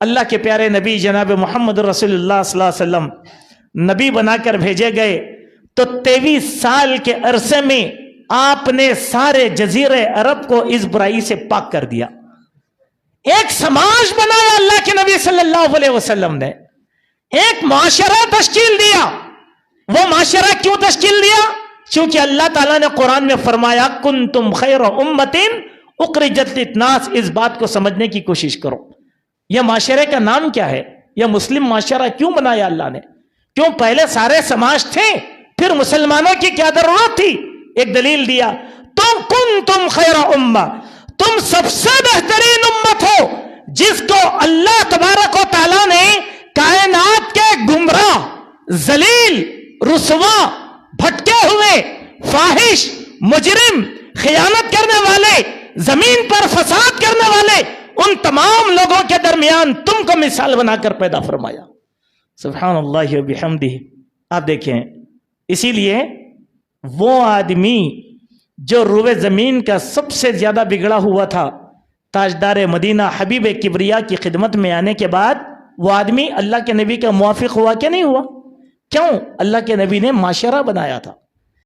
اللہ کے پیارے نبی جناب محمد رسول اللہ صلی اللہ علیہ وسلم نبی بنا کر بھیجے گئے تو 23 سال کے عرصے میں آپ نے سارے جزیرے عرب کو اس برائی سے پاک کر دیا. ایک سماج بنایا اللہ کے نبی صلی اللہ علیہ وسلم نے, ایک معاشرہ تشکیل دیا. وہ معاشرہ کیوں تشکیل دیا؟ چونکہ اللہ تعالیٰ نے قرآن میں فرمایا کنتم خیر امت اخرجت للناس. اس بات کو سمجھنے کی کوشش کرو, یہ معاشرے کا نام کیا ہے؟ یہ مسلم معاشرہ کیوں بنایا اللہ نے؟ کیوں پہلے سارے سماج تھے, پھر مسلمانوں کی کیا ضرورت تھی؟ ایک دلیل دیا, تم کنتم خیر امہ, تم سب سے بہترین امت ہو جس کو اللہ تبارک و تعالیٰ نے کائنات کے گمراہ, ذلیل, رسوا, بھٹکے ہوئے, فاحش, مجرم, خیانت کرنے والے, زمین پر فساد کرنے والے, ان تمام لوگوں کے درمیان تم کو مثال بنا کر پیدا فرمایا. سبحان اللہ و بحمدہ. آپ دیکھیں, اسی لیے وہ آدمی جو روئے زمین کا سب سے زیادہ بگڑا ہوا تھا, تاجدار مدینہ حبیب کبریا کی خدمت میں آنے کے بعد وہ آدمی اللہ کے نبی کا موافق ہوا کہ نہیں ہوا؟ کیوں؟ اللہ کے نبی نے معاشرہ بنایا تھا.